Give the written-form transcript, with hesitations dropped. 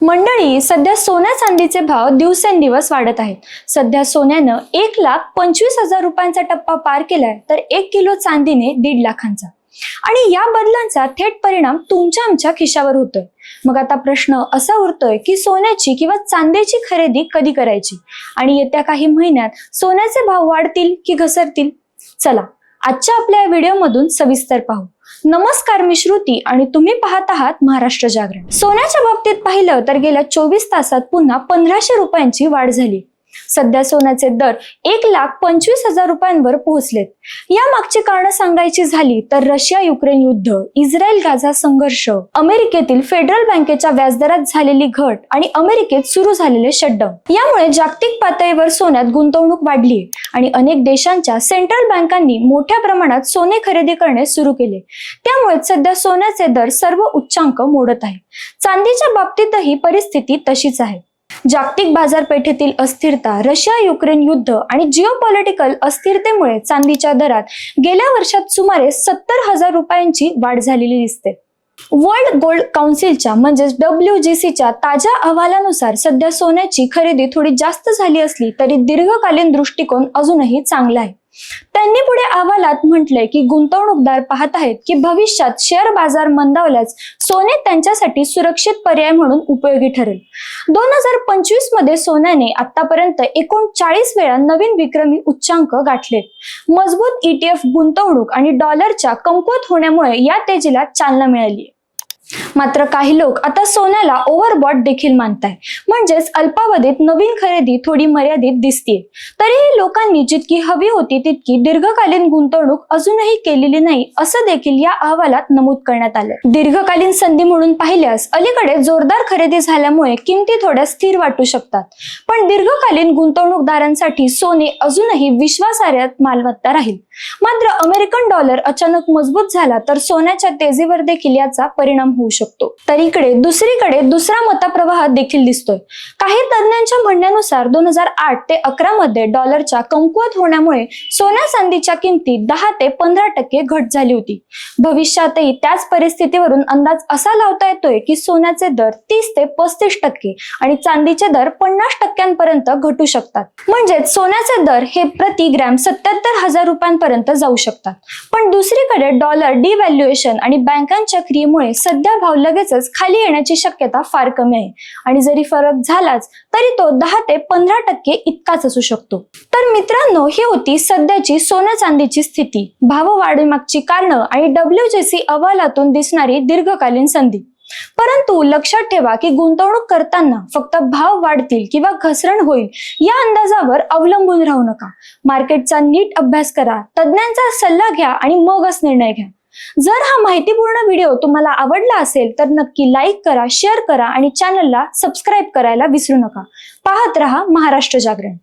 मंडळी, सध्या सोन्या चांदीचे भाव दिवसेंदिवस वाढत आहेत. सध्या सोन्यानं 1,25,000 रुपयांचा टप्पा पार केलाय, तर 1 किलो चांदीने 1.5 लाखांचा. आणि या बदलांचा थेट परिणाम तुमच्या आमच्या खिशावर होतोय. मग आता प्रश्न असा उरतोय की सोन्याची किंवा चांदीची खरेदी कधी करायची आणि येत्या काही महिन्यात सोन्याचे भाव वाढतील की घसरतील? चला आजच्या आपल्या व्हिडिओमधून सविस्तर पाहू. नमस्कार, मी श्रुती आणि तुम्ही पाहत आहात महाराष्ट्र जागरण. सोन्याच्या बाबतीत पाहिलं तर गेल्या 24 तासात पुन्हा 1,500 रुपयांची वाढ झाली. सध्या सोन्याचे दर 1,25,000 रुपयांवर पोहोचलेत. या मागची कारण सांगायची झाली तर रशिया युक्रेन युद्ध, इस्रायल गाझा संघर्ष, अमेरिकेतील फेडरल बँकेच्या व्याजदरात झालेली घट आणि अमेरिकेत सुरू झालेले शटडाऊन यामुळे जागतिक पातळीवर सोन्यात गुंतवणूक वाढली आणि अनेक देशांच्या सेंट्रल बँकांनी मोठ्या प्रमाणात सोने खरेदी करणे सुरू केले. त्यामुळे सध्या सोन्याचे दर सर्व उच्चांक मोडत आहे. चांदीच्या बाबतीतही परिस्थिती तशीच आहे. जागतिक बाजारपेठेतील अस्थिरता, रशिया युक्रेन युद्ध आणि जिओपॉलिटिकल अस्थिरतेमुळे चांदीच्या दरात गेल्या वर्षात सुमारे 70,000 रुपयांची वाढ झालेली दिसते. वर्ल्ड गोल्ड काउन्सिलच्या म्हणजेच WGCच्या ताज्या अहवालानुसार सध्या सोन्याची खरेदी थोडी जास्त झाली असली तरी दीर्घकालीन दृष्टिकोन अजूनही चांगला आहे. त्यांनी पुढे अहवालात म्हटलंय की गुंतवणूकदार पाहत आहेत की भविष्यात शेअर बाजार मंदावल्यास सोने त्यांच्यासाठी सुरक्षित पर्याय म्हणून उपयोगी ठरेल. 2025 मध्ये सोन्याने आतापर्यंत 39 वेळा नवीन विक्रमी उच्चांक गाठलेत. मजबूत ETF गुंतवणूक आणि डॉलरच्या कमकुवत होण्यामुळे या तेजीला चालना मिळाली. मात्र काही लोक आता सोन्याला ओव्हरबॉट देखील मानताय, म्हणजेच अल्पावधीत नवीन खरेदी थोडी मर्यादित दिसतीये. तरीही लोकांनी जितकी हवी होती तितकी दीर्घकालीन गुंतवणूक अजूनही केलेली नाही, असं देखील या अहवालात नमूद करण्यात आलं. दीर्घकालीन संधी म्हणून पाहिल्यास अलीकडे जोरदार खरेदी झाल्यामुळे किमती थोड्या स्थिर वाटू शकतात, पण दीर्घकालीन गुंतवणूकदारांसाठी सोने अजूनही विश्वासार्ह मालमत्ता राहील. मात्र अमेरिकन डॉलर अचानक मजबूत झाला तर सोन्याच्या तेजीवर देखील याचा परिणाम होऊ शकतो. तर इकडे दुसरीकडे दुसरा मतप्रवाह देखील दिसतोय. काही तज्ञांच्या म्हणण्यानुसार 2008 ते 11 मध्ये डॉलरच्या कमकुवत होण्यामुळे सोन्या चांदीच्या किमतीत 10 ते 15% घट झाली होती. भविष्यातही त्याच परिस्थितीवरून अंदाज असा लावता येतोय की सोन्याचे दर 30 ते 35% आणि चांदीचे दर 50% घटू शकतात. म्हणजेच सोन्याचे दर हे प्रति ग्रॅम 77,000 रुपयांपर्यंत जाऊ शकतात. पण दुसरीकडे डॉलर डिव्हॅल्युएशन आणि बँकांच्या क्रियेमुळे सध्या भाव लगेचच खाली येण्याची शक्यता फार कमी आहे आणि जरी फरक झालाच तरी तो 10 ते 15% इतकाच असू शकतो. तर मित्रांनो, ही होती सध्याची सोन्या चांदीची स्थिती, भाववाढीमागची कारणं आणि WGC अहवालातून दिसणारी दीर्घकालीन संधी. परंतु लक्षात ठेवा की गुंतवणूक करताना फक्त भाव वाढतील किंवा घसरण होईल या अंदाजावर अवलंबून राहू नका. मार्केटचा नीट अभ्यास करा, तज्ञांचा सल्ला घ्या आणि मगच निर्णय घ्या. जर हा माहितीपूर्ण व्हिडिओ तुम्हाला आवडला असेल तर नक्की लाईक करा, शेअर करा आणि चॅनलला सबस्क्राईब करायला विसरू नका. पाहत रहा महाराष्ट्र जागरण.